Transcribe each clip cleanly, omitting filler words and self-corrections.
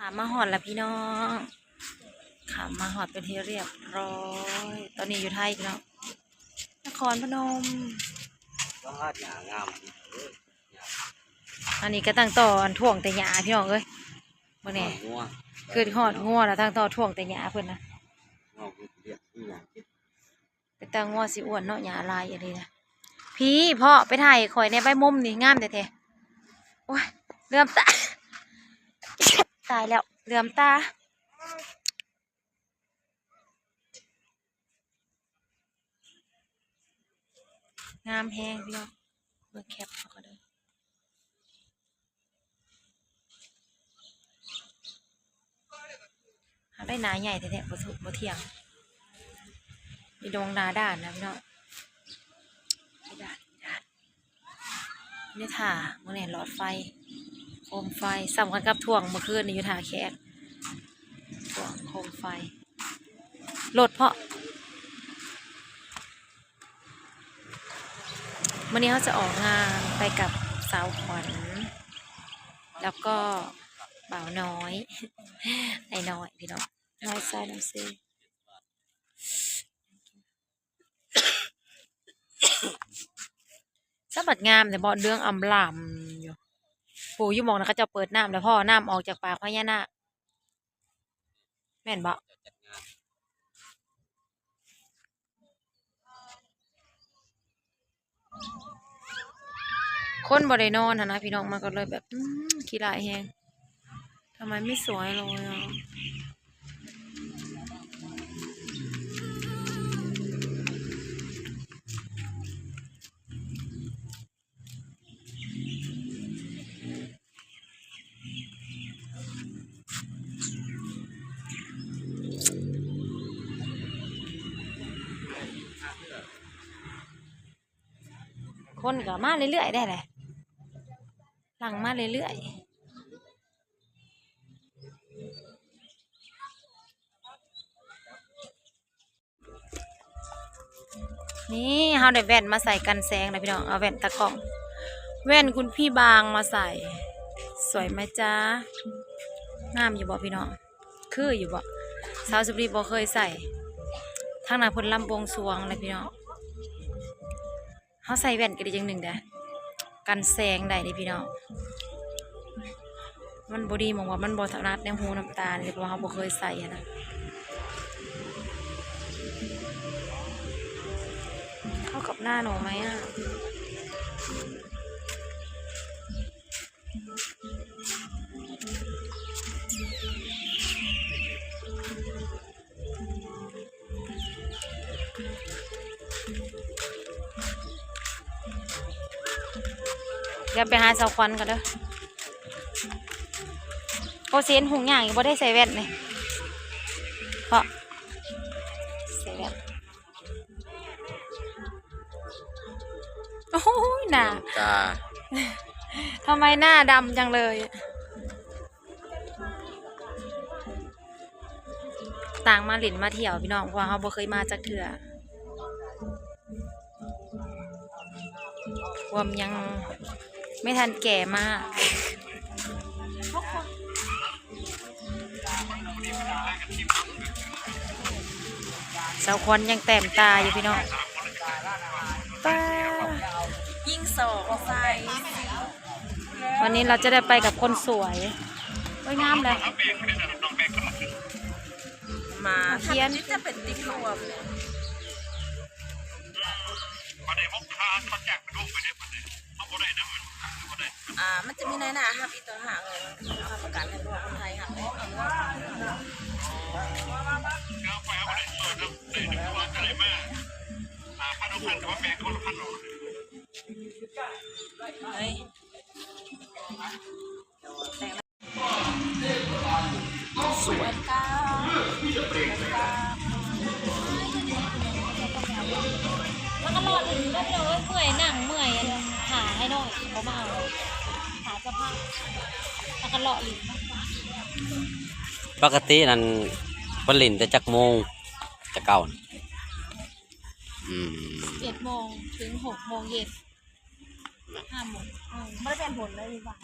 ามมาหอดแล้วพี่น้องขามมาหอดเป็นที่เรียบร้อยตอนนี้อยู่ไทยพี่น้องนครพนมอันนี้ก็ตั้งต่ออันท่วงแต่หยาพี่น้องเอ้ยมื่อนี้คือหอดงัวแล้วตั้งต่อท่วงแต่หยาเพิ่นนะเป็นตางัวสิอ้วนเนาะหยาลายอย่างนี้นะพี่พ่อไปถ่ายข่อยในใบมุมนี่งามแท้ๆโอ้ยเลื่อมตา ตายแล้วเหลื่อมตางามแห้งพี่น้องเบิ่งแคปเขาก็ได้หาได้หนาใหญ่แท้ๆบ่เที่ยงมีดวงนาด้านนะพี่น้องไม่ด้านนี่ถ่าเมื่อไหร่หลอดไฟโคมไฟสำคัญกับถ่วงเมื่อคืนนี่อยู่ถ่าแขกถ่วงโคมไฟรถเพาะวันนี้เขาจะออกงานไปกับสาวขวัญแล้วก็บ่าวน้อยไอ้น้อยพี่น้องน้อยใส่น้ำซีสบัดงามแต่บ่เรื่องอำลำอยู่ปู่อยู่มองนะเขาจะเปิดน้ำแล้วพ่อน้ำออกจากปากพญานาคแม่นบ่คนบ่ได้นอนนะพี่น้องมันก็เลยแบบขี้ลายแฮงทำไมไม่สวยเลยอ่ะคนก็มาเรื่อยๆได้แหละหลังมาเรื่อยๆนี่เฮาได้แว่นมาใส่กันแสงนะพี่น้องเอาแว่นตากล้องแว่นคุณพี่บางมาใส่สวยไหมจ๊ะงามอยู่บ่พี่น้องคืออยู่บ่สาวสุรีบ่เคยใส่ทางหน้าเพิ่นลำบวงสรวงเลยพี่น้องเขาใส่แว่นก็ดีจังหนึ่งเด้อกันแสงได้เลยพี่น้องมันบดีมองว่ามันบอถนัดในหูน้ำตาลเลยเพราะเขาบ่เคยใส่นะเข้ากับหน้าหนูไหมอ่ะเดี๋ยวไปหาเสาควันกันเด้อโอเซนหุงย่างยังบ่ได้ใส่แว่นเลยเพราะใส่แว่นโอ้ยหน้าทำไมหน้าดำจังเลยต่างมาหลินมาเที่ยวพี่น้องเพราะเขาบ่เคยมาจากเถื่อวมยังไม่ทันแก่มากสาวควันยังแต้มตาอยู่พี่น้องป้ายิ่งโศกไฟวันนี้เราจะได้ไปกับคนสวยสวยงามเลยมาเทียนนี่จะเป็นติ๊กรวมเลยมันจะมีนายหน้าครับอีตัวหางเลยทำประกันให้พวกคนไทยครับสวยก้ามันก็รอถึงก็เลยเมื่อยนั่งเมื่อยหาให้หน่อยเขามาหาสภาพมันก็รออยู่ปกตินั่นผลิตแต่จักโมงจะเก่า7 โมงถึง6 โมงเย็น5 โมงไม่ได้เป็นผลเลยดีกว่า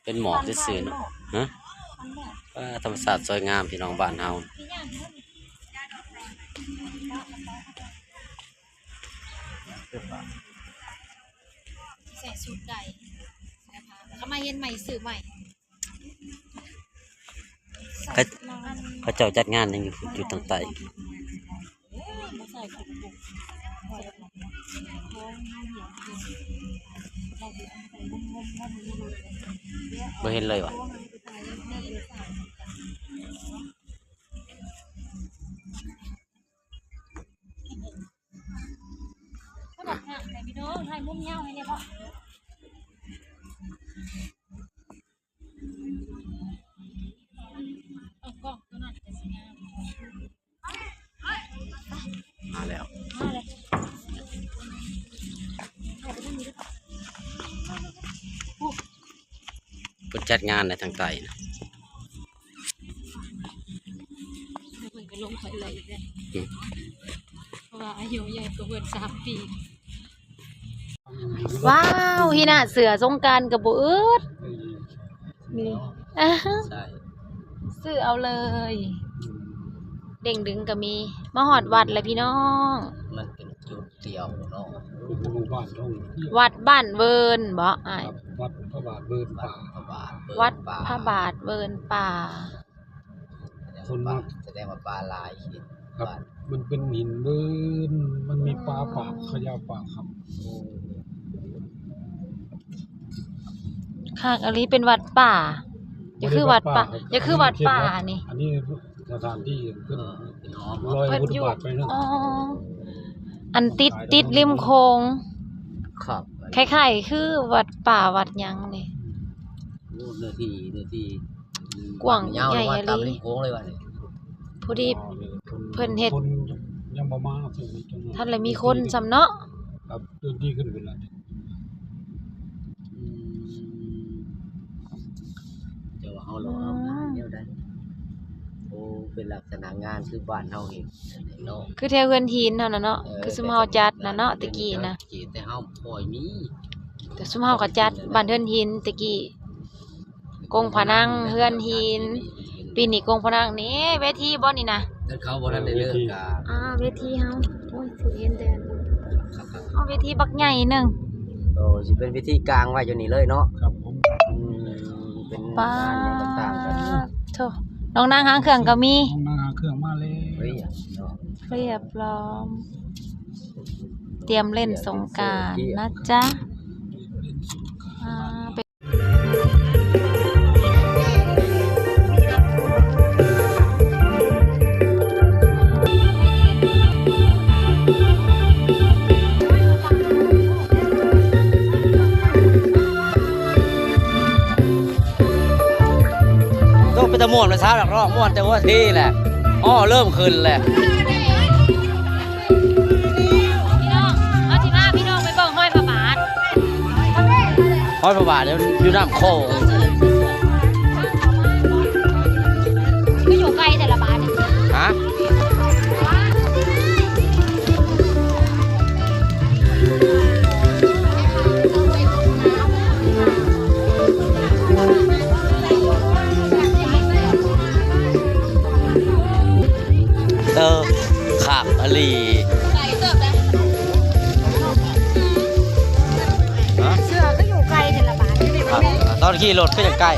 เป็นหมอกซื่อๆเนาะฮะ ธรรมศาสตร์สวยงามพี่น้องบ้านเฮา ใส่สูตรใดนะคะแล้วก็มาเย็นใหม่สื่อใหม่ เขาเจ้าจัดงานยังอยู่ทางใต้บ่เห็นเลยวะ ก็บอกค่ะแต่พี่น้องถ่ายมุมเงาให้เนี่ยพ่อเอากล้องตัวนั้นจะสวยงาม มาแล้ว มาเลยถ่ายไปทางนี้ด้วย เพิ่นจัดงานในทางใต้นะ เดี๋ยวเพิ่นก็ลงไปเลยอีกแล้วเพราะว่าอายุใหญ่กว่าเพิ่น3 ปีว้าวฮีน่ะเสือสงกรานต์กับบ่อึดนี่อ่ะ ใช่ ซื้อเอาเลย เด้งดึงก็มีมาหอดวัดเลยพี่น้อง มันเป็นจุดเดียวเนาะ บ้านท่อง วัดบ้านเวิร์นบ่อ้าย วัดพระบาทเบิร์นป่า พระบาท วัดพระบาทเวิร์นป่า คนมาแสดงว่าปลาลายหิน ครับ มันเป็นหินเบิร์นมันมีปลาปากขยาปากครับ ข้างอันนี้เป็นวัดป่าอย่าคือวัดป่าอย่าคือวัดป่านี่ อันนี้สถานที่ขึ้น เป็นหอม ลอย เพิ่น พุทธ อยู่ บาทไปนั่น อ๋ออันติดริมโค้ง ครับ คล้ายๆคือวัดป่าวัดหยังนี่ เนื้อที่ กว้าง ยาว ใหญ่ ว่า อะ ตาม ลิ ริมโค้งเลยว่ะนี่ ผู้ที่ เพิ่นเฮ็ด คนยังบ่มาถึงตรงนั้น ท่านเลยมีคนสำเนาะ ครับเดินที่ขึ้นไปแล้ว เดี๋ยวเฮาลองเอามาเดี๋ยวได้โอ้เป็นลักษณะงานคือบ้านเฮาเองเนาะ คือแถวเฮือนหินเท่านั้นเนาะคือซุมเฮาจัดน่ะเนาะตะกี้นะ แต่เฮาบ่อยมี แต่ซุมเฮาก็จัดบ้านเฮือนหินตะกี้กงผานังเฮือนหิน ปีนี้กงผานังนี่เวทีบ่นี่นะ แต่เขาบ่ทันได้เลิกกะ เวทีเฮาโอ้ยถือเห็นแต่เอาเวทีบักใหญ่หนึง โอ้สิเป็นวิธีกลางไว้อยู่นี่เลยเนาะ ครับผม เป็น ป้าง านต่างๆกัน โธ่น้องนางหางเครื่องก็มี ห้องนั่งหาเครื่องมาเลย เฮ้ยเนาะ เรียบพร้อม เตรียมเล่นสงกรานต์นะจ๊ะเป็นต้องไปตะม่วนไปเช้าหลักรอบม่วนแต่ว่าที่แหละอ้อเริ่มขึ้นแหละ พี่น้องเอาสิมาพี่น้องไปเบิ่งห้อยพระบาท ร้อยพระบาทเดี๋ยวอยู่น้ำโค้ง ก็อยู่ไกลแต่ละบาทเนี่ย ฮะขากอลี ไกลเติบเลย ฮะ เสื้อก็อยู่ไกลแต่ละบาท ครับตอนขี่รถก็ยังใกล้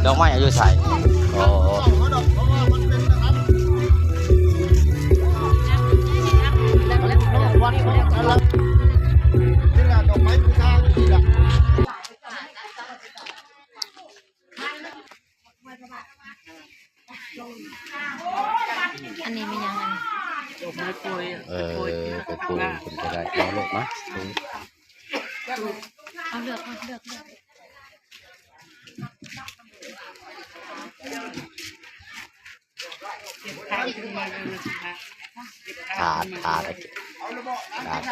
ดอกไม้อายุใส่โอ้ อันนี้เป็นยังไง ไปปูคุณก็ได้เอาลูกมา เอาเลือกมาเลือก ขาด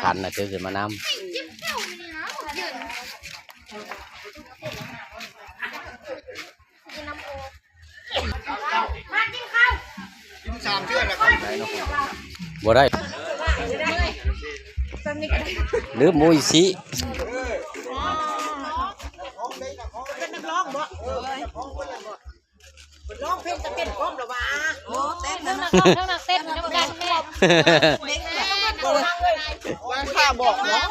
คันนะเจอขึ้นมานำ กินสามเทื่อแล้วครับ บ่ได้ หรือมุยสิ เป็นนักร้องบ่ร้องเพลงจะเป็นพร้อมหรอวะโอ้เต้น ทั้งนักร้องทั้งนักเต้นทั้งการแม่ ว่าข้าบอกเนาะ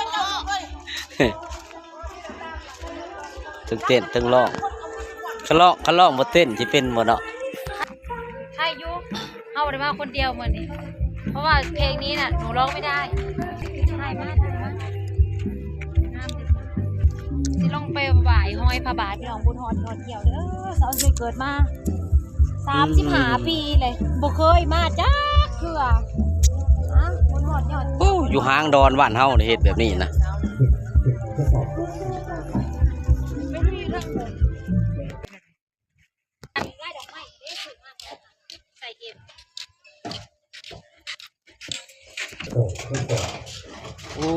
ถึงเต้นถึงร้องเขาร้องบ่เต้นสิเป็นบ่เนาะ ใช่ยุเอาได้มาคนเดียวเหมือนนี้เพราะว่าเพลงนี้น่ะหนูร้องไม่ได้ใช่มากสิลงไปไหว้ห้อยพระบาทพี่น้องบุญฮอดเกี่ยวเด้อสาวเคยเกิดมา35 ปีเลยบ่เคยมาจ้าเถื่อบุญฮอดยอด โอ้อยู่ห้างดอนบ้านเฮานี่เฮ็ดแบบนี้นะ ไม่มีเรื่องเลยไล่ดอกไม้เด้ถึงมากใส่เก็บ โอ้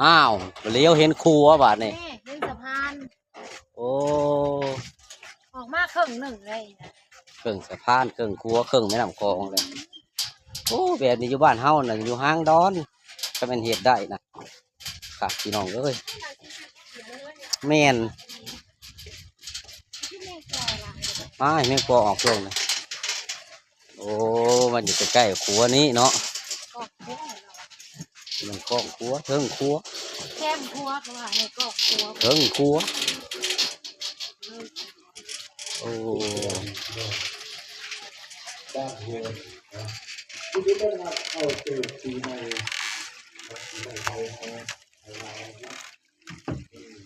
อ้าวเลี้ยวเห็นครัวบาดนี่ แม่เล่นสะพาน โอ้ ออกมาครึ่งหนึ่งเลยนะ เครื่องสะพานเครื่องครัวเครื่องแม่น้ำคลองเลยโอ้แบบนี้อยู่บ้านเฮาน่ะอยู่ห้างดอนก็เป็นเฮ็ดได้นะค่ะพี่น้องเอ้ยแม่นมาให้แม่งปอออกช่วงนะโอ้มันอยู่ใกล้ๆครัวนี้เนาะ กอกครัว มันกล้องครัวเทิงครัว แคมครัวเขาว่าในกอกครัว เทิงครัวโอ้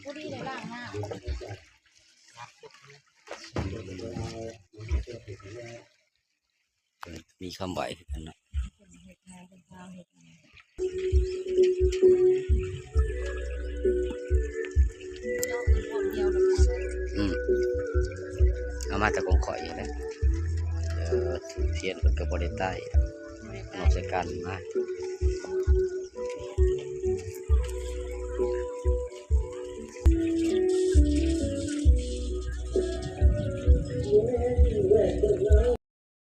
ผู้ดีได้ล่างหน้า มีคำไหวกันนะ เห็ดไงเป็นข้าวเห็ดไงเดียวเลย เอามาจากกองข่อยนะเทียนเป็นกระบอกใต้นอกจากการมา